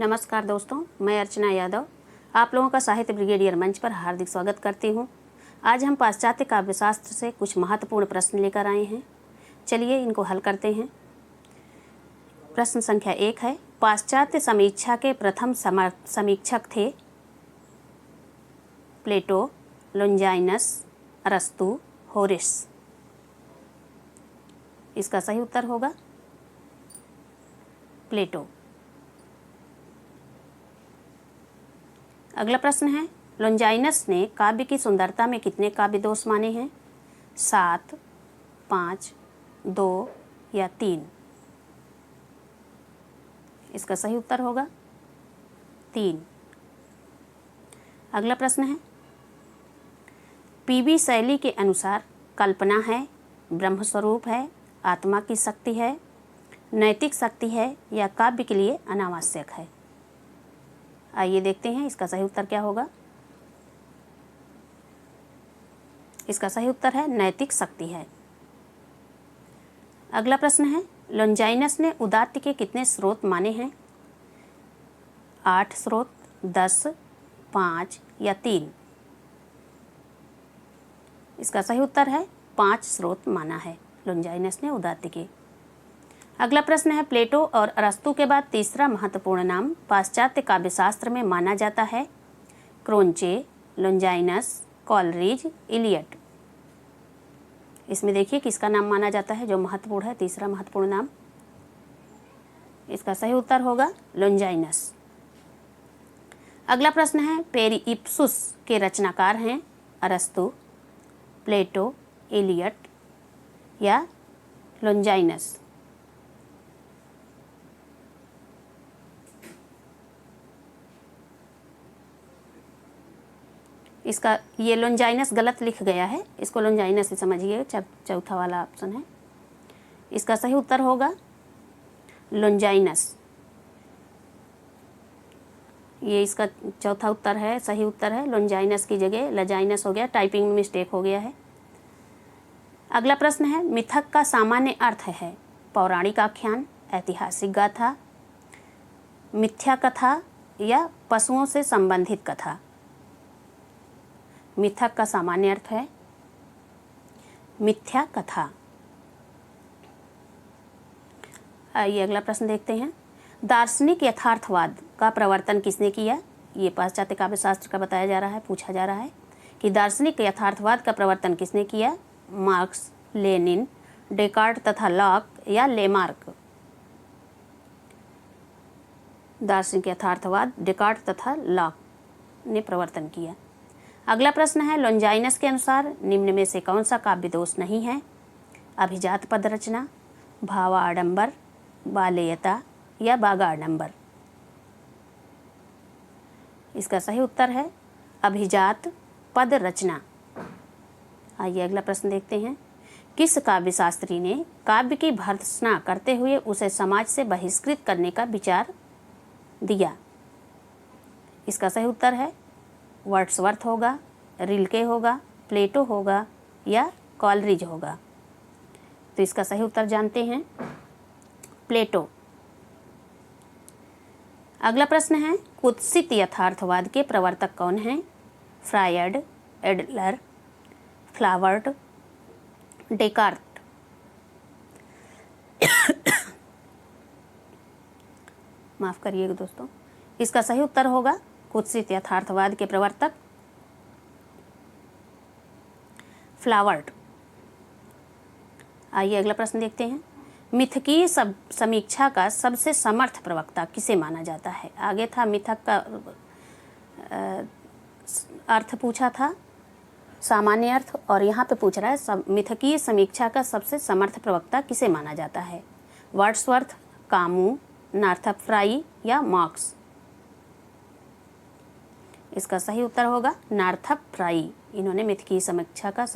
नमस्कार दोस्तों, मैं अर्चना यादव आप लोगों का साहित्य ब्रिगेडियर मंच पर हार्दिक स्वागत करती हूँ। आज हम पाश्चात्य काव्यशास्त्र से कुछ महत्वपूर्ण प्रश्न लेकर आए हैं। चलिए इनको हल करते हैं। प्रश्न संख्या 1 है, पाश्चात्य समीक्षा के प्रथम समीक्षक थे प्लेटो, लोंजाइनस, अरस्तु, होरेस। इसका सही उत्तर होगा प्लेटो। अगला प्रश्न है, लोंजाइनस ने काव्य की सुंदरता में कितने काव्य दोष माने हैं? 7, 5, 2 या 3? इसका सही उत्तर होगा 3। अगला प्रश्न है, पीबी शैली के अनुसार कल्पना है, ब्रह्मस्वरूप है, आत्मा की शक्ति है, नैतिक शक्ति है या काव्य के लिए अनावश्यक है? आइए देखते हैं इसका सही उत्तर क्या होगा। इसका सही उत्तर है नैतिक शक्ति है। अगला प्रश्न है, लोंजाइनस ने उदात्त के कितने स्रोत माने हैं? 8 स्रोत, 10, 5 या 3? इसका सही उत्तर है 5 स्रोत माना है लोंजाइनस ने उदात्त के। अगला प्रश्न है, प्लेटो और अरस्तु के बाद तीसरा महत्वपूर्ण नाम पाश्चात्य काव्यशास्त्र में माना जाता है? क्रोंचे, लोंजाइनस, कॉलरिज, इलियट? इसमें देखिए किसका नाम माना जाता है जो महत्वपूर्ण है, तीसरा महत्वपूर्ण नाम। इसका सही उत्तर होगा लोंजाइनस। अगला प्रश्न है, पेरिइप्सुस के रचनाकार हैं अरस्तु, प्लेटो, इलियट या लोंजाइनस? इसका ये लोंजाइनस गलत लिख गया है, इसको लोंजाइनस से समझिए, चौथा वाला ऑप्शन है। इसका सही उत्तर होगा लोंजाइनस। ये इसका चौथा उत्तर है, सही उत्तर है। लोंजाइनस की जगह लजाइनस हो गया, टाइपिंग में मिस्टेक हो गया है। अगला प्रश्न है, मिथक का सामान्य अर्थ है पौराणिक आख्यान, ऐतिहासिक गाथा, मिथ्या कथा या पशुओं से संबंधित कथा? मिथक का सामान्य अर्थ है मिथ्या कथा। आइए अगला प्रश्न देखते हैं, दार्शनिक यथार्थवाद का प्रवर्तन किसने किया? ये पाश्चात्य काव्यशास्त्र का बताया जा रहा है, पूछा जा रहा है कि दार्शनिक यथार्थवाद का प्रवर्तन किसने किया? मार्क्स, लेनिन, डेकार्ट तथा लॉक या लेमार्क? दार्शनिक यथार्थवाद डेकार्ट तथा लॉक ने प्रवर्तन किया। अगला प्रश्न है, लोंजाइनस के अनुसार निम्न में से कौन सा काव्य दोष नहीं है? अभिजात पद रचना, भावाडंबर, बालेयता या बागाडंबर? इसका सही उत्तर है अभिजात पद रचना। आइए अगला प्रश्न देखते हैं, किस काव्यशास्त्री ने काव्य की भर्त्सना करते हुए उसे समाज से बहिष्कृत करने का विचार दिया? इसका सही उत्तर है वर्ड्सवर्थ होगा, रिल्के होगा, प्लेटो होगा या कॉलरिज होगा? तो इसका सही उत्तर जानते हैं प्लेटो। अगला प्रश्न है, कुत्सित यथार्थवाद के प्रवर्तक कौन हैं? Freud, Adler, Flaubert, Descartes? माफ करिएगा दोस्तों, इसका सही उत्तर होगा कुत्सित यथार्थवाद के प्रवर्तक फ्लावर्ट। आइए अगला प्रश्न देखते हैं, मिथकीय समीक्षा का सबसे समर्थ प्रवक्ता किसे माना जाता है? आगे था मिथक का अर्थ पूछा था, सामान्य अर्थ, और यहाँ पे पूछ रहा है मिथकीय समीक्षा का सबसे समर्थ प्रवक्ता किसे माना जाता है? वर्ड्सवर्थ, कामू, नार्थप फ्राई या मार्क्स? इसका सही उत्तर होगा नार्थप फ्राई। इन्होंने मिथकीय समीक्षा का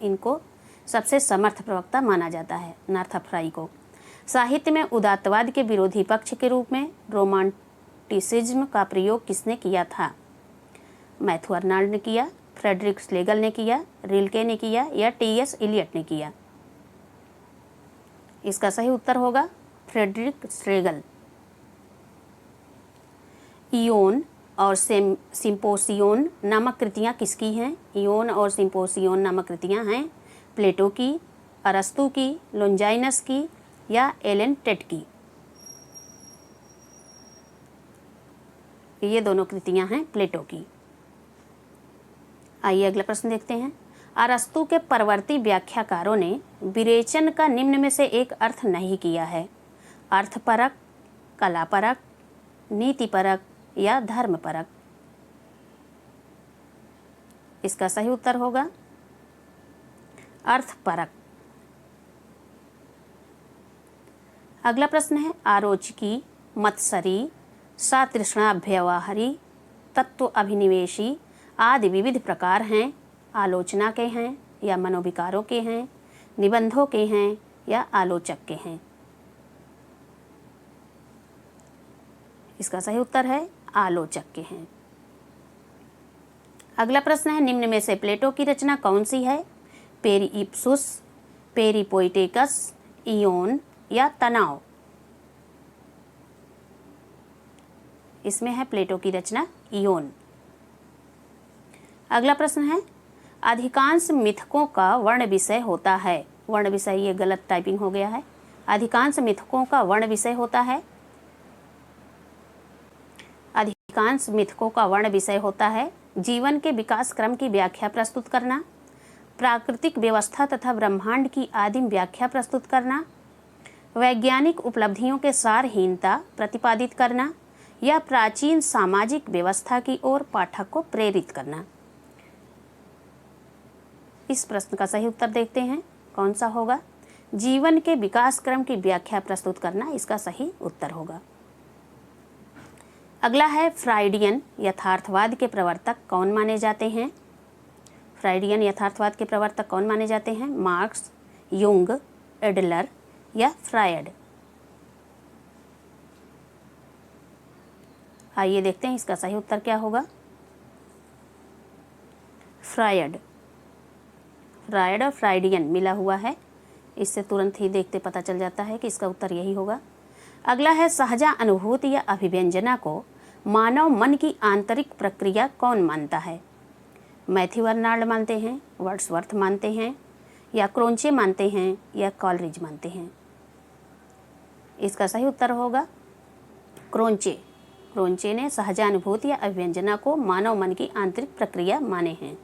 इनको सबसे समर्थ प्रवक्ता माना जाता है, नार्थप फ्राई को। साहित्य में उदात्तवाद के विरोधी पक्ष के रूप में रोमांटिसिज्म का प्रयोग किसने किया था? मैथ्यू अर्नाल्ड ने किया, फ्रेडरिक श्लेगल ने किया, रिल्के ने किया या टी.एस. इलियट ने किया? इसका सही उत्तर होगा फ्रेडरिक श्लेगल। इयोन और सिम्पोसियोन नामक कृतियाँ किसकी हैं? इयोन और सिम्पोसियोन नामक कृतियाँ हैं प्लेटो की, अरस्तु की, लोंजाइनस की या एलन टेट की। ये दोनों कृतियाँ हैं प्लेटो की। आइए अगला प्रश्न देखते हैं। अरस्तु के परवर्ती व्याख्याकारों ने विरेचन का निम्न में से एक अर्थ नहीं किया है। अर्थपरक, कलापरक, नीतिपरक या धर्मपरक। इसका सही उत्तर होगा अर्थपरक। अगला प्रश्न है आरोचकी, मत्सरी, सातृष्णाभ्यवहारी, तत्व अभिनिवेशी आदि विविध प्रकार हैं। आलोचना के हैं या मनोविकारों के हैं, निबंधों के हैं या आलोचक के हैं। इसका सही उत्तर है आलोचक के हैं। अगला प्रश्न है निम्न में से प्लेटो की रचना कौन सी है? पेरिइप्सुस, पेरिपोइटेकस, इयोन या तनाव। इसमें है प्लेटो की रचना इयोन। अगला प्रश्न है अधिकांश मिथकों का वर्ण विषय होता है। वर्ण विषय, ये गलत टाइपिंग हो गया है। अधिकांश मिथकों का वर्ण विषय होता है। अधिकांश मिथकों का वर्ण विषय होता है जीवन के विकास क्रम की व्याख्या प्रस्तुत करना, प्राकृतिक व्यवस्था तथा ब्रह्मांड की आदिम व्याख्या प्रस्तुत करना, वैज्ञानिक उपलब्धियों के सारहीनता प्रतिपादित करना या प्राचीन सामाजिक व्यवस्था की ओर पाठक को प्रेरित करना। इस प्रश्न का सही उत्तर देखते हैं कौन सा होगा? जीवन के विकास क्रम की व्याख्या प्रस्तुत करना इसका सही उत्तर होगा। अगला है फ्राइडियन यथार्थवाद के प्रवर्तक कौन माने जाते हैं? फ्राइडियन यथार्थवाद के प्रवर्तक कौन माने जाते हैं? मार्क्स, युंग, एडलर या फ्रायड। आइए देखते हैं इसका सही उत्तर क्या होगा। फ्रायड। फ्रायड और फ्राइडियन मिला हुआ है, इससे तुरंत ही देखते पता चल जाता है कि इसका उत्तर यही होगा। अगला है सहजा अनुभूति या अभिव्यंजना को मानव मन की आंतरिक प्रक्रिया कौन मानता है? मैथ्यू बर्नार्ड मानते हैं, वर्ड्सवर्थ मानते हैं या क्रोंचे मानते हैं या कॉलरिज मानते हैं। इसका सही उत्तर होगा क्रोंचे। क्रोंचे ने सहजानुभूति या अभिव्यंजना को मानव मन की आंतरिक प्रक्रिया माने हैं।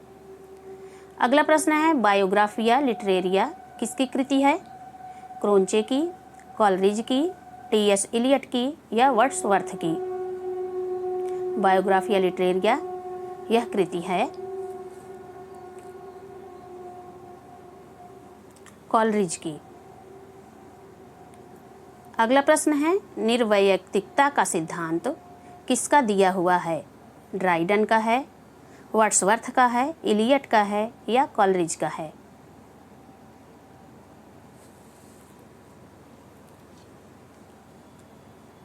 अगला प्रश्न है बायोग्राफिया लिटरेरिया किसकी कृति है? क्रोंचे की, कॉलरिज की, टी.एस. इलियट की या वर्ड्सवर्थ की। बायोग्राफिया लिटरेरिया यह कृति है कॉलरिज की। अगला प्रश्न है निर्वैयक्तिकता का सिद्धांत किसका दिया हुआ है? ड्राइडन का है, वर्ड्सवर्थ का है, इलियट का है या कॉलरिज का है।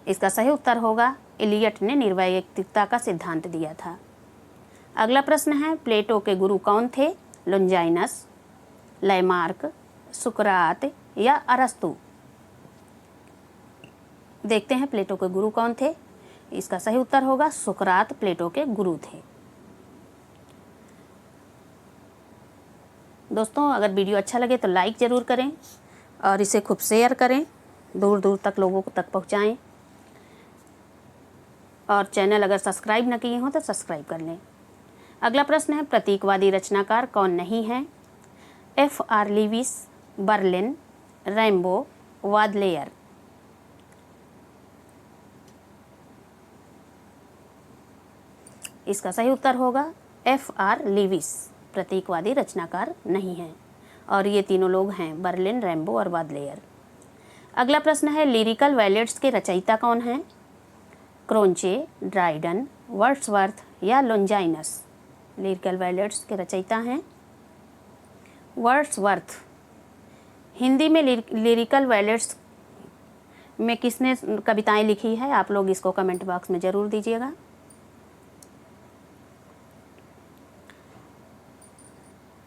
इसका सही उत्तर होगा इलियट ने निर्वैयक्तिकता का सिद्धांत दिया था। अगला प्रश्न है प्लेटो के गुरु कौन थे? लोंजाइनस, लैमार्क, सुकरात या अरस्तु। देखते हैं प्लेटो के गुरु कौन थे। इसका सही उत्तर होगा सुकरात प्लेटो के गुरु थे। दोस्तों अगर वीडियो अच्छा लगे तो लाइक ज़रूर करें और इसे खूब शेयर करें, दूर दूर तक लोगों को तक पहुंचाएं। और चैनल अगर सब्सक्राइब न किए हों तो सब्सक्राइब कर लें। अगला प्रश्न है प्रतीकवादी रचनाकार कौन नहीं है? F.R. Leavis, Berlin, Rimbaud, Baudelaire. इसका सही उत्तर होगा F.R. लीविस प्रतीकवादी रचनाकार नहीं हैं और ये तीनों लोग हैं बर्लिन, रैम्बो और वाडलेयर। अगला प्रश्न है लिरिकल बैलेड्स के रचयिता कौन हैं? क्रोंचे, ड्राइडन, वर्ड्सवर्थ या लोंजाइनस। लिरिकल बैलेड्स के रचयिता हैं वर्ड्सवर्थ। हिंदी में लिरिकल बैलेड्स में किसने कविताएं लिखी है? आप लोग इसको कमेंट बॉक्स में ज़रूर दीजिएगा।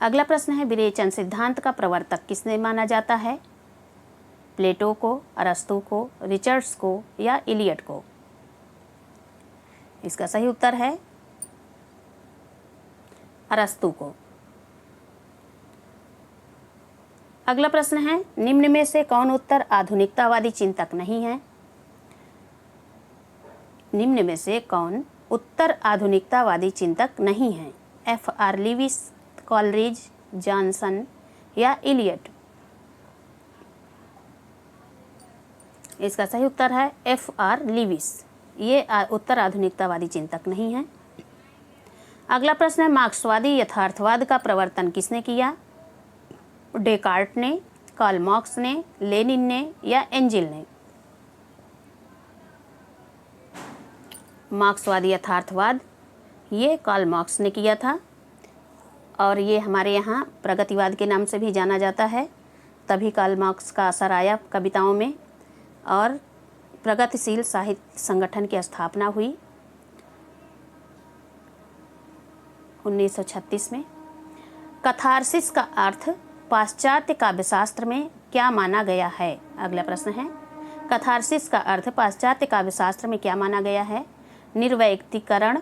अगला प्रश्न है विरेचन सिद्धांत का प्रवर्तक किसने माना जाता है? प्लेटो को, अरस्तु को, रिचर्ड्स को या इलियट को। इसका सही उत्तर है अरस्तु को। अगला प्रश्न है, निम्न में से कौन उत्तर आधुनिकतावादी चिंतक नहीं है? निम्न में से कौन उत्तर आधुनिकतावादी चिंतक नहीं है? F.R. लीविस, कॉलरिज, जॉनसन या इलियट? इसका सही उत्तर है F.R. लीविस। ये उत्तर आधुनिकतावादी चिंतक नहीं है। अगला प्रश्न है, मार्क्सवादी यथार्थवाद का प्रवर्तन किसने किया? डेकार्ट ने, कार्ल मार्क्स ने, लेनिन ने या एंजिल ने? मार्क्सवादी यथार्थवाद ये कार्ल मार्क्स ने किया था और ये हमारे यहाँ प्रगतिवाद के नाम से भी जाना जाता है। तभी कार्ल मार्क्स का असर आया कविताओं में और प्रगतिशील साहित्य संगठन की स्थापना हुई 1936 में। कथारसिस का अर्थ पाश्चात्य काव्यशास्त्र में क्या माना गया है? अगला प्रश्न है, कथारसिस का अर्थ पाश्चात्य काव्यशास्त्र में क्या माना गया है? निर्वैयक्तिकरण,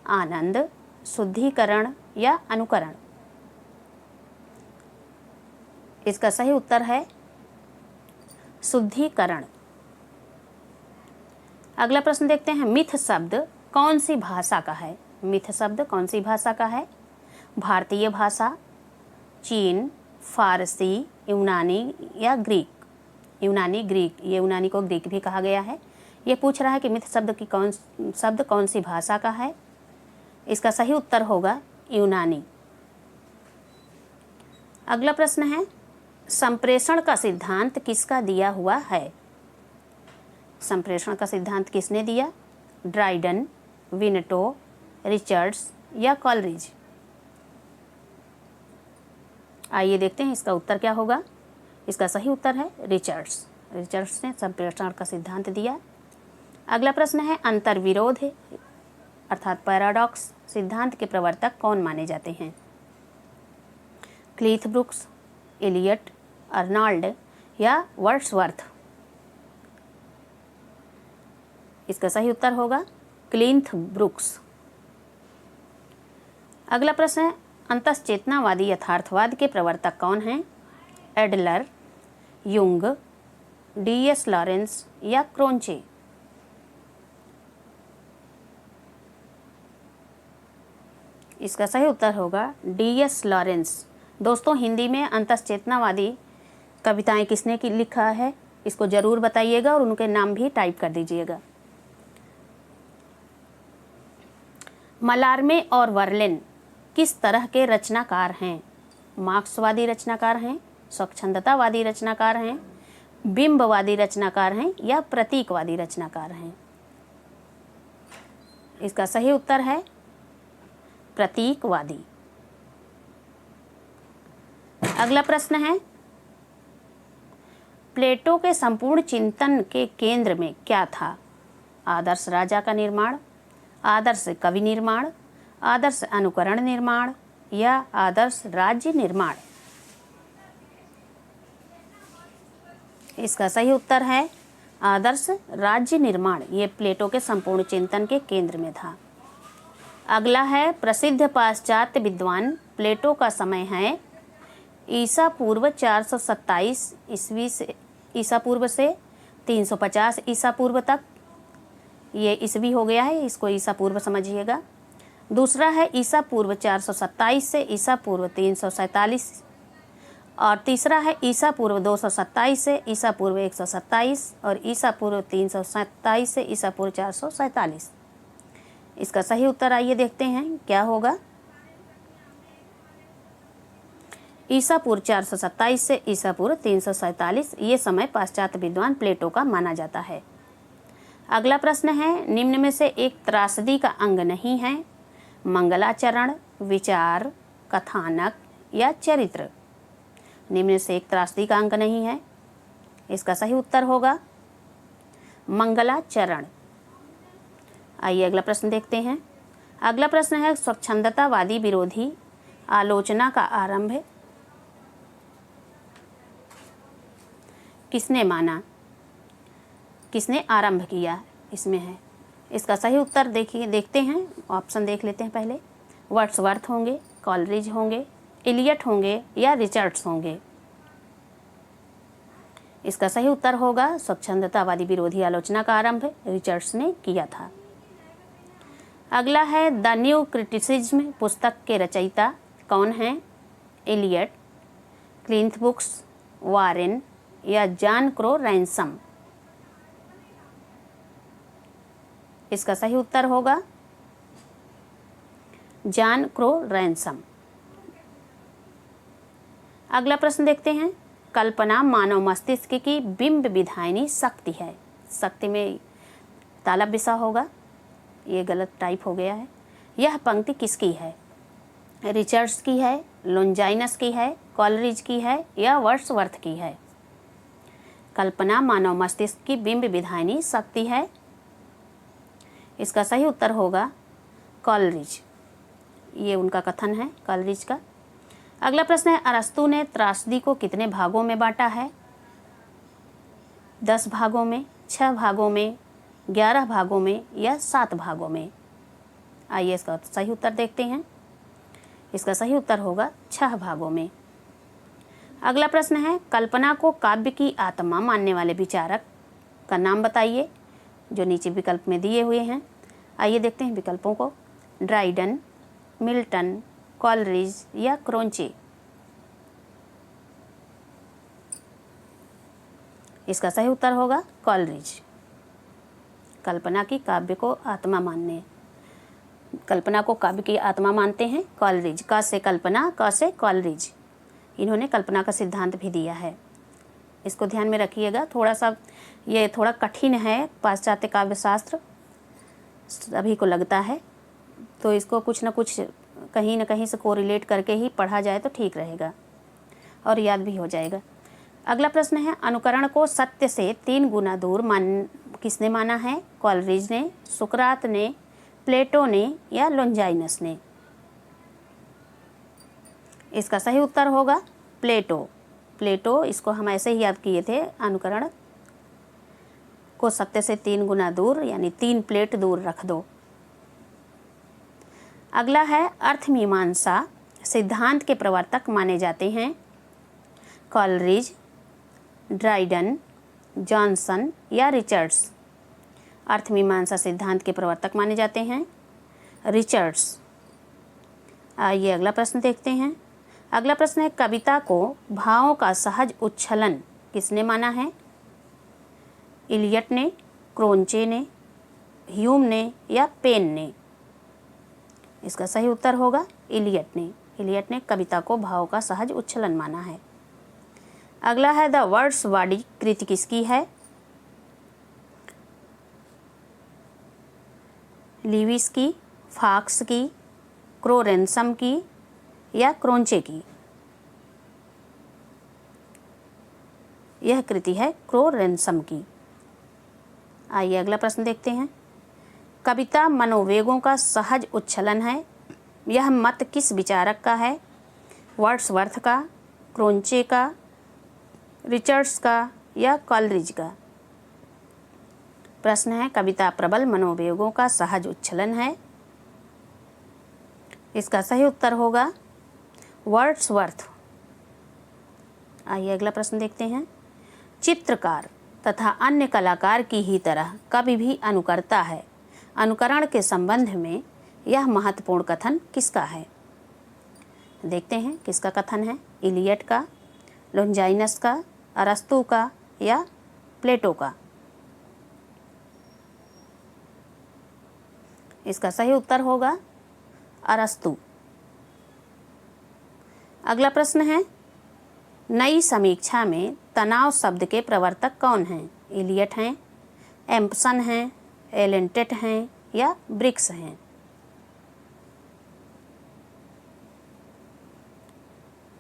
आनंद, शुद्धिकरण या अनुकरण? इसका सही उत्तर है शुद्धिकरण। अगला प्रश्न देखते हैं, मिथ शब्द कौन सी भाषा का है? मिथ शब्द कौन सी भाषा का है? भारतीय भाषा, चीन, फारसी, यूनानी या ग्रीक? यूनानी, ग्रीक। ये यूनानी को ग्रीक भी कहा गया है। ये पूछ रहा है कि मिथ शब्द कौन सी भाषा का है? इसका सही उत्तर होगा यूनानी। अगला प्रश्न है, संप्रेषण का सिद्धांत किसका दिया हुआ है? संप्रेषण का सिद्धांत किसने दिया? ड्राइडन, विनटो, रिचर्ड्स या कॉलरिज? आइए देखते हैं इसका उत्तर क्या होगा। इसका सही उत्तर है रिचर्ड्स। रिचर्ड्स ने संप्रेषण का सिद्धांत दिया। अगला प्रश्न है, अंतर्विरोध अर्थात पैराडॉक्स सिद्धांत के प्रवर्तक कौन माने जाते हैं? क्लीथ ब्रुक्स, एलियट, अर्नॉल्ड या वर्ड्सवर्थ? इसका सही उत्तर होगा क्लीथ ब्रुक्स। अगला प्रश्न है, अंतश्चेतनावादी यथार्थवाद के प्रवर्तक कौन हैं? Adler, Jung, DS. लॉरेंस या क्रोंचे? इसका सही उत्तर होगा डी.एस. लॉरेंस। दोस्तों, हिंदी में अंतश्चेतनावादी कविताएं किसने लिखा है इसको ज़रूर बताइएगा और उनके नाम भी टाइप कर दीजिएगा। मलारमे और वर्लेन किस तरह के रचनाकार हैं? मार्क्सवादी रचनाकार हैं, स्वच्छंदतावादी रचनाकार हैं, बिंबवादी रचनाकार हैं या प्रतीकवादी रचनाकार हैं? इसका सही उत्तर है प्रतीकवादी। अगला प्रश्न है, प्लेटो के संपूर्ण चिंतन के केंद्र में क्या था? आदर्श राजा का निर्माण, आदर्श कवि निर्माण, आदर्श अनुकरण निर्माण या आदर्श राज्य निर्माण? इसका सही उत्तर है आदर्श राज्य निर्माण। ये प्लेटो के संपूर्ण चिंतन के केंद्र में था। अगला है, प्रसिद्ध पाश्चात्य विद्वान प्लेटो का समय है ईसा पूर्व 427 ईस्वी से ईसा पूर्व से 350 ईसा पूर्व तक। ये ईस्वी हो गया है, इसको ईसा पूर्व समझिएगा। दूसरा है ईसा पूर्व 427 से ईसा पूर्व 347 और तीसरा है ईसा पूर्व 227 से ईसा पूर्व 127 और ईसा पूर्व 327 से ईसा पूर्व 447। इसका सही उत्तर आइए देखते हैं क्या होगा। ईसा पूर्व 427 से ईसा पूर्व 347 ये समय पाश्चात्य विद्वान प्लेटो का माना जाता है। अगला प्रश्न है, निम्न में से एक त्रासदी का अंग नहीं है? मंगलाचरण, विचार, कथानक या चरित्र? निम्न से एक त्रासदी का अंग नहीं है। इसका सही उत्तर होगा मंगलाचरण। आइए अगला प्रश्न देखते हैं। अगला प्रश्न है, स्वच्छंदतावादी विरोधी आलोचना का आरंभ किसने माना? किसने आरंभ किया इसमें है। इसका सही उत्तर देखते हैं, ऑप्शन देख लेते हैं पहले। वर्ड्सवर्थ होंगे, कॉलरिज होंगे, इलियट होंगे या रिचर्ड्स होंगे। इसका सही उत्तर होगा स्वच्छंदतावादी विरोधी आलोचना का आरंभ रिचर्ड्स ने किया था। अगला है द न्यू क्रिटिसिज्म पुस्तक के रचयिता कौन हैं? इलियट, क्लिंथ बुक्स, वारेन या जॉन क्रो रैंसम। इसका सही उत्तर होगा जॉन क्रो रैंसम। अगला प्रश्न देखते हैं। कल्पना मानव मस्तिष्क की बिंब विधायनी शक्ति है। शक्ति में तालब बिसा होगा, ये गलत टाइप हो गया है। यह पंक्ति किसकी है? रिचर्ड्स की है, लोंजाइनस की है, कॉलरिज की है या वर्ड्सवर्थ की है? कल्पना मानव मस्तिष्क की बिंब विधायनी शक्ति है। इसका सही उत्तर होगा कॉलरिज, ये उनका कथन है कॉलरिज का। अगला प्रश्न है। अरस्तु ने त्रासदी को कितने भागों में बांटा है? 10 भागों में, 6 भागों में, 11 भागों में या 7 भागों में? आइए इसका सही उत्तर देखते हैं। इसका सही उत्तर होगा 6 भागों में। अगला प्रश्न है। कल्पना को काव्य की आत्मा मानने वाले विचारक का नाम बताइए, जो नीचे विकल्प में दिए हुए हैं। आइए देखते हैं विकल्पों को। ड्राइडन, मिल्टन, कॉलरिज या क्रोंचे। इसका सही उत्तर होगा कॉलरिज। कल्पना की काव्य को आत्मा मानने, कल्पना को काव्य की आत्मा मानते हैं कॉलरिज। क से कल्पना, क से कॉलरिज। इन्होंने कल्पना का सिद्धांत भी दिया है, इसको ध्यान में रखिएगा। थोड़ा सा ये थोड़ा कठिन है, पाश्चात्य काव्य शास्त्र सभी को लगता है, तो इसको कुछ न कुछ कहीं न कहीं से कोरिलेट करके ही पढ़ा जाए तो ठीक रहेगा और याद भी हो जाएगा। अगला प्रश्न है। अनुकरण को सत्य से 3 गुना दूर किसने माना है? कॉलरिज ने, सुकरात ने, प्लेटो ने या लोंजाइनस ने? इसका सही उत्तर होगा प्लेटो। प्लेटो, इसको हम ऐसे ही याद किए थे, अनुकरण को सत्य से 3 गुना दूर यानी 3 प्लेट दूर रख दो। अगला है। अर्थमीमांसा सिद्धांत के प्रवर्तक माने जाते हैं कॉलरिज, ड्राइडन, जॉनसन या रिचर्ड्स? अर्थमीमांसा सिद्धांत के प्रवर्तक माने जाते हैं रिचर्ड्स। आइए अगला प्रश्न देखते हैं। अगला प्रश्न है। कविता को भावों का सहज उच्छलन किसने माना है? इलियट ने, क्रोंचे ने, ह्यूम ने या पेन ने? इसका सही उत्तर होगा इलियट ने। इलियट ने कविता को भाव का सहज उच्छलन माना है। अगला है। द वर्ड्स बॉडी कृति किसकी है? लीविस की, फॉक्स की, क्रो रैंसम की या क्रोंचे की? यह कृति है क्रो रैंसम की। आइए अगला प्रश्न देखते हैं। कविता मनोवेगों का सहज उच्छलन है, यह मत किस विचारक का है? वर्ड्सवर्थ का, क्रोंचे का, रिचर्ड्स का या कॉलरिज का? प्रश्न है। कविता प्रबल मनोवेगों का सहज उच्छलन है। इसका सही उत्तर होगा वर्ड्सवर्थ। आइए अगला प्रश्न देखते हैं। चित्रकार तथा अन्य कलाकार की ही तरह कवि भी अनुकरता है। अनुकरण के संबंध में यह महत्वपूर्ण कथन किसका है? देखते हैं किसका कथन है। इलियट का, लोंजाइनस का, अरस्तु का या प्लेटो का? इसका सही उत्तर होगा अरस्तु। अगला प्रश्न है। नई समीक्षा में तनाव शब्द के प्रवर्तक कौन हैं? इलियट हैं, एम्पसन हैं, एलेंटेट हैं या ब्रिक्स हैं?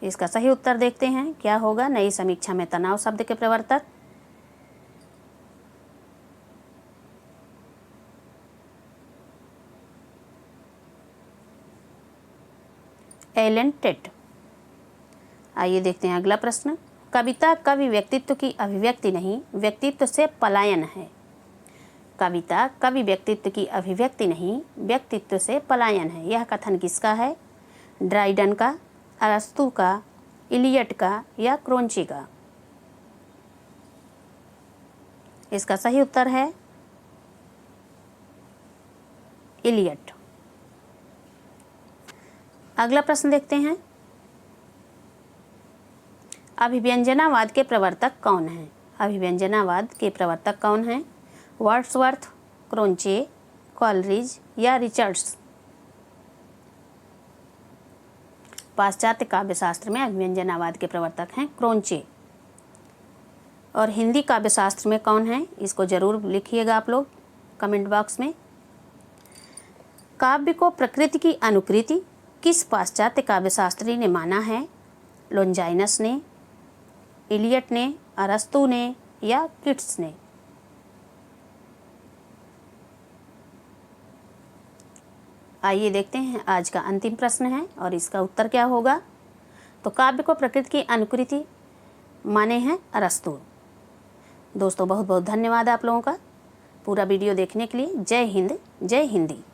इसका सही उत्तर देखते हैं, क्या होगा नई समीक्षा में तनाव शब्द के प्रवर्तक? एलेंटेट। आइए देखते हैं अगला प्रश्न। कविता कवि व्यक्तित्व की अभिव्यक्ति नहीं, व्यक्तित्व से पलायन है, कविता कवि व्यक्तित्व की अभिव्यक्ति नहीं, व्यक्तित्व से पलायन है। यह कथन किसका है? ड्राइडन का, अरस्तू का, इलियट का या क्रोंची का? इसका सही उत्तर है इलियट। अगला प्रश्न देखते हैं। अभिव्यंजनावाद के प्रवर्तक कौन हैं? अभिव्यंजनावाद के प्रवर्तक कौन हैं? वर्ड्सवर्थ, क्रोंचे, कॉलरिज या रिचर्ड्स? पाश्चात्य काव्यशास्त्र में अभिव्यंजनावाद के प्रवर्तक हैं क्रोंचे। और हिंदी काव्यशास्त्र में कौन है? इसको जरूर लिखिएगा आप लोग कमेंट बॉक्स में। काव्य को प्रकृति की अनुकृति किस पाश्चात्य काव्यशास्त्री ने माना है? लोंजाइनस ने, इलियट ने, अरस्तू ने या किट्स ने? आइए देखते हैं, आज का अंतिम प्रश्न है और इसका उत्तर क्या होगा। तो काव्य को प्रकृति की अनुकृति माने हैं अरस्तू। दोस्तों बहुत बहुत धन्यवाद आप लोगों का पूरा वीडियो देखने के लिए। जय हिंद, जय हिंदी।